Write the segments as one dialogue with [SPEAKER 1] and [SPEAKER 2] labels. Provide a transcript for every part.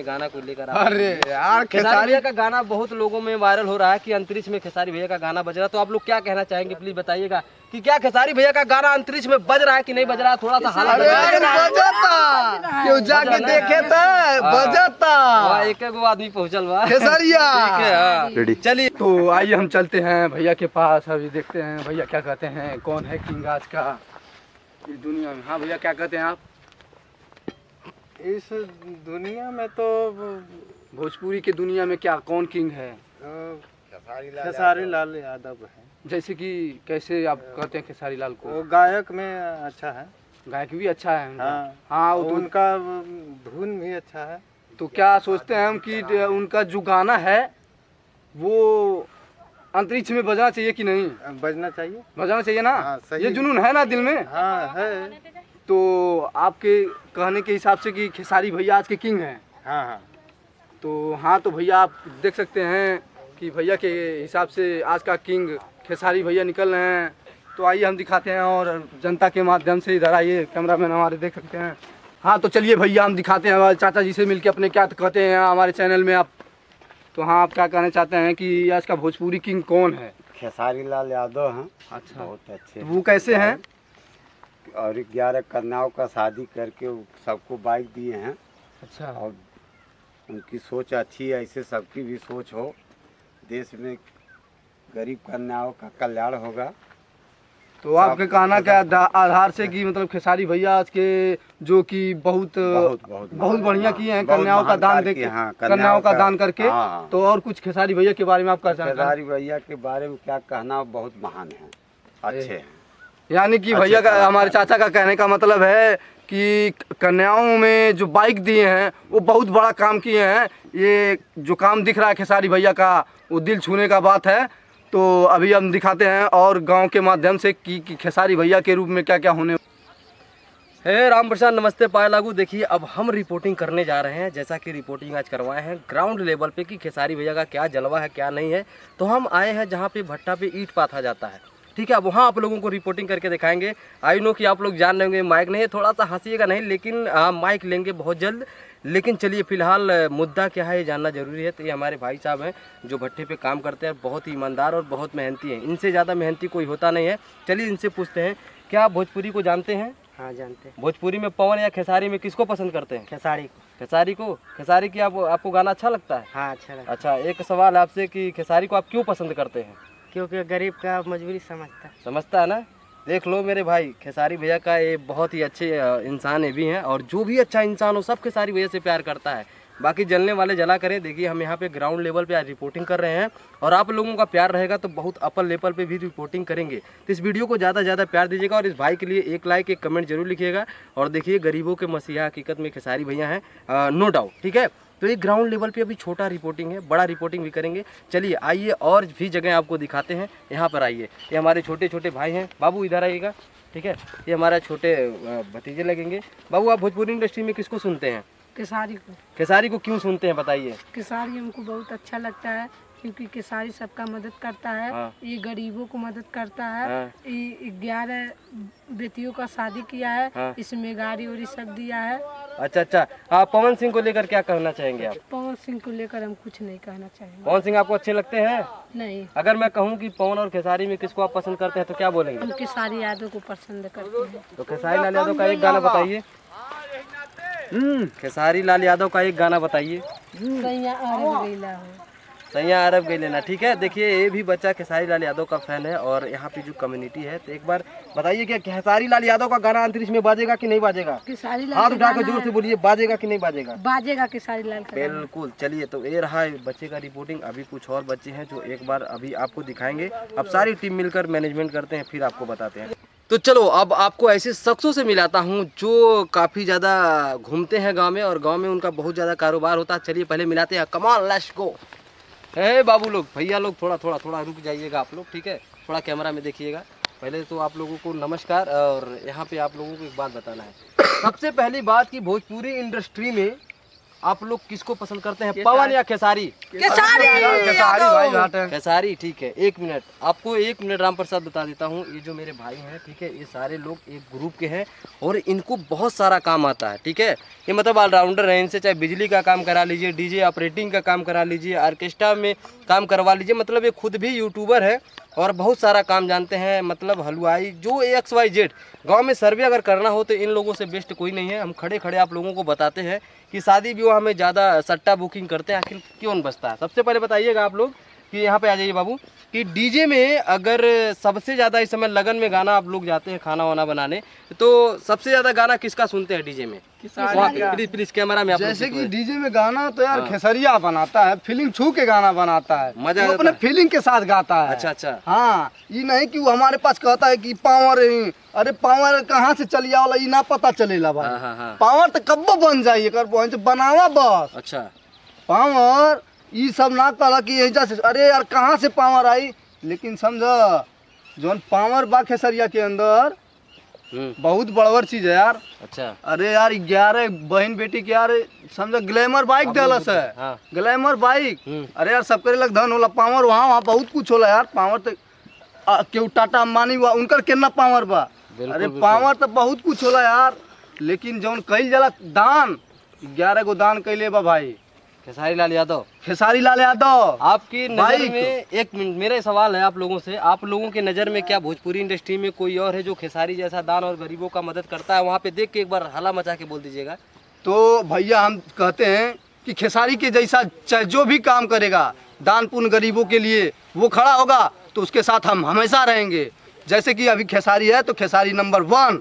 [SPEAKER 1] गाना को लेकर
[SPEAKER 2] अरे यार
[SPEAKER 1] खेसारी भैया का गाना बहुत लोगों में वायरल हो रहा है कि अंतरिक्ष में खेसारी भैया का गाना बज रहा है, तो आप लोग क्या कहना चाहेंगे प्लीज बताइएगा कि क्या खेसारी भैया का गाना अंतरिक्ष में बज रहा है कि नहीं बज रहा है? थोड़ा सा हाल
[SPEAKER 2] बजाता क्यों जाके देखे थे बजाता
[SPEAKER 1] एक एक आदमी पहुंचल बा
[SPEAKER 2] खेसारिया।
[SPEAKER 1] चलिए
[SPEAKER 2] तो आइए हम चलते हैं भैया के पास, अभी देखते हैं भैया क्या कहते हैं, कौन है किंग आज का इस दुनिया में। हाँ भैया क्या कहते हैं आप?
[SPEAKER 3] इस दुनिया में तो
[SPEAKER 2] भोजपुरी की दुनिया में क्या कौन किंग है?
[SPEAKER 3] खेसारी लाल यादव है।
[SPEAKER 2] जैसे कि कैसे आप कहते हैं खेसारी लाल को?
[SPEAKER 3] वो गायक में अच्छा है,
[SPEAKER 2] गायक भी अच्छा है उनका।
[SPEAKER 3] हाँ
[SPEAKER 2] हाँ वो तो,
[SPEAKER 3] उनका धुन भी अच्छा है।
[SPEAKER 2] तो क्या सोचते हैं हम कि उनका जो गाना है वो अंतरिक्ष में बजना चाहिए कि नहीं?
[SPEAKER 3] बजना चाहिए,
[SPEAKER 2] बजाना चाहिए ना।
[SPEAKER 3] हाँ, सही।
[SPEAKER 2] ये जुनून है ना दिल में।
[SPEAKER 3] हाँ है।
[SPEAKER 2] तो आपके कहने के हिसाब से कि खेसारी भैया आज के किंग हैं।
[SPEAKER 3] हाँ हाँ
[SPEAKER 2] तो हाँ, तो भैया आप देख सकते हैं कि भैया के हिसाब से आज का किंग खेसारी भैया निकल रहे हैं। तो आइए हम दिखाते हैं और जनता के माध्यम से इधर आइए, कैमरामैन हमारे देख सकते हैं। हाँ तो चलिए भैया हम दिखाते हैं हमारे चाचा जी से मिलके अपने क्या कहते हैं हमारे चैनल में आप। तो हाँ, आप क्या कहना चाहते हैं कि आज का भोजपुरी किंग कौन है?
[SPEAKER 4] खेसारी लाल यादव हैं।
[SPEAKER 2] अच्छा,
[SPEAKER 4] बहुत अच्छे।
[SPEAKER 2] वो कैसे हैं?
[SPEAKER 4] और 11 कन्याओं का शादी करके सबको बाइक दिए हैं।
[SPEAKER 2] अच्छा,
[SPEAKER 4] और उनकी सोच अच्छी है, ऐसे सबकी भी सोच हो, देश में गरीब कन्याओं का कल्याण होगा।
[SPEAKER 2] तो आपके कहना क्या आधार से कि मतलब खेसारी भैया आज के जो कि बहुत बढ़िया किए हैं कन्याओं का दान देके, कन्याओं का दान करके।
[SPEAKER 4] हाँ।
[SPEAKER 2] तो और कुछ खेसारी भैया के बारे में आप क्या जानते हैं?
[SPEAKER 4] खेसारी भैया के बारे में क्या कहना, बहुत महान है, अच्छे हैं।
[SPEAKER 2] यानी कि भैया का, हमारे चाचा का कहने का मतलब है कि कन्याओं में जो बाइक दिए हैं वो बहुत बड़ा काम किए हैं। ये जो काम दिख रहा है खेसारी भैया का वो दिल छूने का बात है। तो अभी हम दिखाते हैं और गांव के माध्यम से कि खेसारी भैया के रूप में क्या क्या होने।
[SPEAKER 1] हे राम प्रसाद, नमस्ते पाए लागू। देखिए अब हम रिपोर्टिंग करने जा रहे हैं, जैसा कि रिपोर्टिंग आज करवाए हैं ग्राउंड लेवल पे कि खेसारी भैया का क्या जलवा है क्या नहीं है। तो हम आए हैं जहाँ पे भट्टा पे ईंट पाथा जाता है, ठीक है। अब वहाँ आप लोगों को रिपोर्टिंग करके दिखाएंगे। आई नो कि आप लोग जान लेंगे माइक नहीं है, थोड़ा सा हंसीएगा नहीं, लेकिन माइक लेंगे बहुत जल्द। लेकिन चलिए फिलहाल मुद्दा क्या है ये जानना जरूरी है। तो ये हमारे भाई साहब हैं जो भट्टे पे काम करते हैं, बहुत ही ईमानदार और बहुत मेहनती हैं। इनसे ज़्यादा मेहनती कोई होता नहीं है। चलिए इनसे पूछते हैं, क्या आप भोजपुरी को जानते हैं?
[SPEAKER 5] हाँ जानते हैं।
[SPEAKER 1] भोजपुरी में पवन या खेसारी में किसको पसंद करते हैं?
[SPEAKER 5] खेसारी को।
[SPEAKER 1] खेसारी को। खेसारी की आपको गाना अच्छा लगता है?
[SPEAKER 5] हाँ अच्छा लगता है।
[SPEAKER 1] अच्छा, एक सवाल आपसे कि खेसारी को आप क्यों पसंद करते हैं?
[SPEAKER 5] क्योंकि गरीब का मजबूरी
[SPEAKER 1] समझता है ना। देख लो मेरे भाई, खेसारी भैया का ये बहुत ही अच्छे इंसान है भी हैं, और जो भी अच्छा इंसान हो सब खेसारी भैया से प्यार करता है। बाकी जलने वाले जला करें। देखिए हम यहाँ पे ग्राउंड लेवल पे आज रिपोर्टिंग कर रहे हैं, और आप लोगों का प्यार रहेगा तो बहुत अपर लेवल पे भी रिपोर्टिंग करेंगे। तो इस वीडियो को ज़्यादा से ज़्यादा प्यार दीजिएगा, और इस भाई के लिए एक लाइक एक कमेंट जरूर लिखिएगा। और देखिए गरीबों के मसीहा हकीकत में खेसारी भैया हैं, नो डाउट, ठीक है। तो ये ग्राउंड लेवल पे अभी छोटा रिपोर्टिंग है, बड़ा रिपोर्टिंग भी करेंगे। चलिए आइए और भी जगह आपको दिखाते हैं, यहाँ पर आइए। ये हमारे छोटे छोटे भाई हैं, बाबू इधर आइएगा, ठीक है। ये हमारा छोटे भतीजे लगेंगे। बाबू आप भोजपुरी इंडस्ट्री में किसको सुनते हैं?
[SPEAKER 6] खेसारी को।
[SPEAKER 1] खेसारी को क्यों सुनते हैं बताइए?
[SPEAKER 6] खेसारी हमको बहुत अच्छा लगता है क्योंकि खेसारी सबका मदद करता है।
[SPEAKER 1] हाँ।
[SPEAKER 6] ये गरीबों को मदद करता है।
[SPEAKER 1] हाँ।
[SPEAKER 6] ये 11 बेटियों का शादी किया है।
[SPEAKER 1] हाँ।
[SPEAKER 6] इसमें गाड़ी वाड़ी सब दिया है।
[SPEAKER 1] अच्छा, आप पवन सिंह को लेकर क्या कहना चाहेंगे आप?
[SPEAKER 6] पवन सिंह को लेकर हम कुछ नहीं कहना चाहेंगे।
[SPEAKER 1] पवन सिंह आपको अच्छे लगते हैं?
[SPEAKER 6] नहीं।
[SPEAKER 1] अगर मैं कहूँ कि पवन और खेसारी में किसको आप पसंद करते हैं तो क्या बोलेंगे?
[SPEAKER 6] हम खेसारी यादव को पसंद करते हैं।
[SPEAKER 1] तो खेसारी लाल यादव का एक गाना बताइए। खेसारी लाल यादव का एक गाना बताइए। सैया अरब गई लेना, ठीक है। देखिए ये भी बच्चा खेसारी लाल यादव का फैन है, और यहाँ पे जो कम्युनिटी है, तो एक बार बताइए क्या खेसारी लाल यादव का गाना अंतरिक्ष में बाजेगा कि नहीं बाजेगा?
[SPEAKER 6] खेसारी
[SPEAKER 1] हाथ
[SPEAKER 6] लाल
[SPEAKER 1] उठाकर जोर से बोलिए, बाजेगा कि नहीं बाजेगा?
[SPEAKER 6] बाजेगा खेसारी लाल का गाना।
[SPEAKER 1] बिल्कुल। चलिए तो ये रहा बच्चे का रिपोर्टिंग। अभी कुछ और बच्चे हैं जो एक बार अभी आपको दिखाएंगे। अब सारी टीम मिलकर मैनेजमेंट करते हैं, फिर आपको बताते हैं। तो चलो अब आपको ऐसे शख्सों से मिलाता हूँ जो काफ़ी ज़्यादा घूमते हैं गांव में, और गांव में उनका बहुत ज़्यादा कारोबार होता है। चलिए पहले मिलाते हैं, कमाल, लेट्स गो। है बाबू लोग, भैया लोग, थोड़ा रुक जाइएगा आप लोग, ठीक है। थोड़ा कैमरा में देखिएगा। पहले तो आप लोगों को नमस्कार, और यहाँ पे आप लोगों को एक बात बताना है। सबसे पहली बात कि भोजपुरी इंडस्ट्री में आप लोग किसको पसंद करते हैं, पवन या खेसारी?
[SPEAKER 2] खेसारी भाई घाट है।
[SPEAKER 1] खेसारी, ठीक है। 1 मिनट, आपको 1 मिनट राम प्रसाद बता देता हूँ। ये जो मेरे भाई हैं, ठीक है, ये सारे लोग एक ग्रुप के हैं और इनको बहुत सारा काम आता है, ठीक है। ये मतलब ऑलराउंडर है, इनसे चाहे बिजली का काम करा लीजिए, डीजे ऑपरेटिंग का काम करा लीजिए, ऑर्केस्ट्रा में काम करवा लीजिए। मतलब ये खुद भी यूट्यूबर है और बहुत सारा काम जानते हैं। मतलब हलवाई जो XYZ गांव में सर्वे अगर करना हो तो इन लोगों से बेस्ट कोई नहीं है। हम खड़े खड़े आप लोगों को बताते हैं कि शादी विवाह में ज़्यादा सट्टा बुकिंग करते हैं, आखिर क्यों बचता है। सबसे पहले बताइएगा आप लोग कि यहाँ पे आ जाइए बाबू, कि डीजे में अगर सबसे ज़्यादा इस समय लगन में गाना आप लोग जाते हैं खाना वाना बनाने, तो सबसे ज़्यादा गाना किसका सुनते हैं डीजे में? प्लीज प्लीज कैमरा में आप लोग
[SPEAKER 2] जैसे कि
[SPEAKER 1] दिखाएं।
[SPEAKER 2] डीजे में गाना तो यार खेसरिया बनाता है, फीलिंग छू के गाना बनाता है,
[SPEAKER 1] मजा
[SPEAKER 2] वो
[SPEAKER 1] आता
[SPEAKER 2] अपने
[SPEAKER 1] है।
[SPEAKER 2] फीलिंग के साथ गाता है।
[SPEAKER 1] अच्छा अच्छा,
[SPEAKER 2] हाँ, ये नहीं कि वो हमारे पास कहता है कि पावर है, अरे पावर कहाँ से चली वाला ये ना पता चलेला भाई।
[SPEAKER 1] हाँ हाँ हाँ,
[SPEAKER 2] पावर तो कब्बो बन जाइए कर बनावा बस।
[SPEAKER 1] अच्छा
[SPEAKER 2] पावर ये सब ना कहा कि यही से, अरे यार कहाँ से पावर आई, लेकिन समझ जोन पावर बा खेसरिया के अंदर बहुत बड़वर चीज है यार।
[SPEAKER 1] अच्छा,
[SPEAKER 2] अरे यार 11 बहन बेटी के यार समझ ग्लैमर बाइक डालस है।
[SPEAKER 1] हाँ।
[SPEAKER 2] ग्लैमर बाइक, अरे यार सबके लग धन होला, पावर वहाँ बहुत कुछ होला यार। पावर तो केहू टाटा अंबानी हुआ उनकर कितना पावर बा, अरे पावर तो बहुत कुछ होला यार। लेकिन जौन कईल जाला दान, 11 गो दान कैले बा भाई
[SPEAKER 1] खेसारी लाल यादव।
[SPEAKER 2] खेसारी लाल यादव।
[SPEAKER 1] आपकी नज़र में, 1 मिनट, मेरा सवाल है आप लोगों से, आप लोगों के नज़र में क्या भोजपुरी इंडस्ट्री में कोई और है जो खेसारी जैसा दान और गरीबों का मदद करता है? वहाँ पे देख के एक बार हल्ला मचा के बोल दीजिएगा।
[SPEAKER 2] तो भैया हम कहते हैं कि खेसारी के जैसा चाहे जो भी काम करेगा दान पुण्य गरीबों के लिए वो खड़ा होगा तो उसके साथ हम हमेशा रहेंगे। जैसे कि अभी खेसारी है तो खेसारी नंबर 1।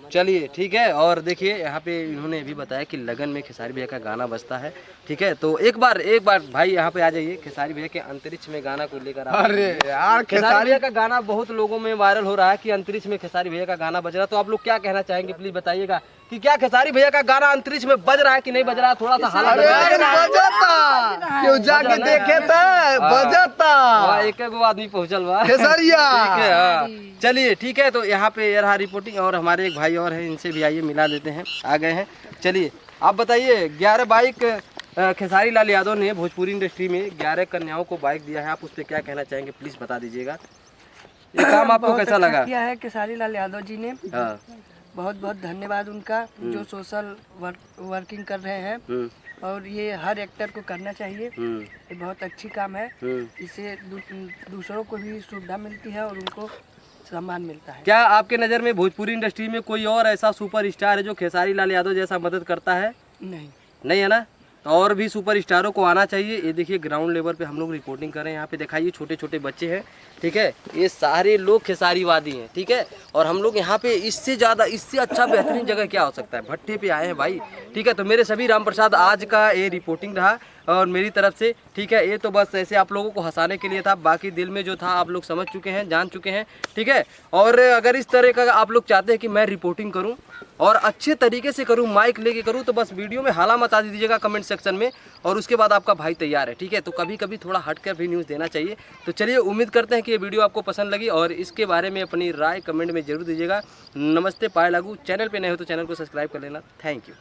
[SPEAKER 1] चलिए ठीक है। और देखिए यहाँ पे इन्होंने भी बताया कि लगन में खेसारी भैया का गाना बजता है, ठीक है। तो एक बार भाई यहाँ पे आ जाइए, खेसारी भैया के अंतरिक्ष में गाना को लेकर।
[SPEAKER 2] अरे यार
[SPEAKER 1] खेसारी भैया का गाना बहुत लोगों में वायरल हो रहा है कि अंतरिक्ष में खेसारी भैया का गाना बज रहा है, तो आप लोग क्या कहना चाहेंगे? प्लीज बताइएगा कि क्या खेसारी भैया का गाना अंतरिक्ष में बज रहा है कि नहीं बज रहा है? थोड़ा सा हालत
[SPEAKER 2] बजता क्यों जाके देखे थे बजता
[SPEAKER 1] एक एगो आदमी पहुंचल बा
[SPEAKER 2] खेसारिया।
[SPEAKER 1] ठीक है, हाँ। चलिए ठीक है। तो यहाँ पे ये रहा रिपोर्टिंग, और हमारे एक भाई और हैं, इनसे भी आइए मिला देते हैं, आ गए हैं। चलिए आप बताइए, 11 बाइक खेसारी लाल यादव ने भोजपुरी इंडस्ट्री में 11 कन्याओं को बाइक दिया है, आप उस पर क्या कहना चाहेंगे? प्लीज बता दीजिएगा। ये काम आपको कैसा लगा?
[SPEAKER 5] किया है खेसारी लाल यादव जी ने,
[SPEAKER 1] हाँ।
[SPEAKER 5] बहुत बहुत धन्यवाद उनका, जो सोशल वर्किंग कर रहे हैं, और ये हर एक्टर को करना चाहिए। ये बहुत अच्छी काम है, इससे दूसरों को भी सुविधा मिलती है और उनको सम्मान मिलता है।
[SPEAKER 1] क्या आपके नज़र में भोजपुरी इंडस्ट्री में कोई और ऐसा सुपर स्टार है जो खेसारी लाल यादव जैसा मदद करता है? नहीं है ना? तो और भी सुपर स्टारों को आना चाहिए। ये देखिए ग्राउंड लेवल पे हम लोग रिपोर्टिंग कर रहे हैं। यहाँ पे दिखाइए छोटे छोटे बच्चे हैं, ठीक है, ये सारे लोग खेसारीवादी हैं, ठीक है। और हम लोग यहाँ पे इससे ज़्यादा, इससे अच्छा बेहतरीन जगह क्या हो सकता है? भट्टे पे आए हैं भाई, ठीक है। तो मेरे सभी राम प्रसाद आज का ये रिपोर्टिंग रहा और मेरी तरफ से, ठीक है। ये तो बस ऐसे आप लोगों को हंसाने के लिए था, बाकी दिल में जो था आप लोग समझ चुके हैं, जान चुके हैं, ठीक है। और अगर इस तरह का आप लोग चाहते हैं कि मैं रिपोर्टिंग करूं और अच्छे तरीके से करूं, माइक लेके करूं, तो बस वीडियो में हाला मचा दीजिएगा कमेंट सेक्शन में, और उसके बाद आपका भाई तैयार है, ठीक है। तो कभी कभी थोड़ा हटकर भी न्यूज़ देना चाहिए। तो चलिए, उम्मीद करते हैं कि ये वीडियो आपको पसंद लगी और इसके बारे में अपनी राय कमेंट में जरूर दीजिएगा। नमस्ते, पाए लागू। चैनल पे नए हो तो चैनल को सब्सक्राइब कर लेना। Thank you.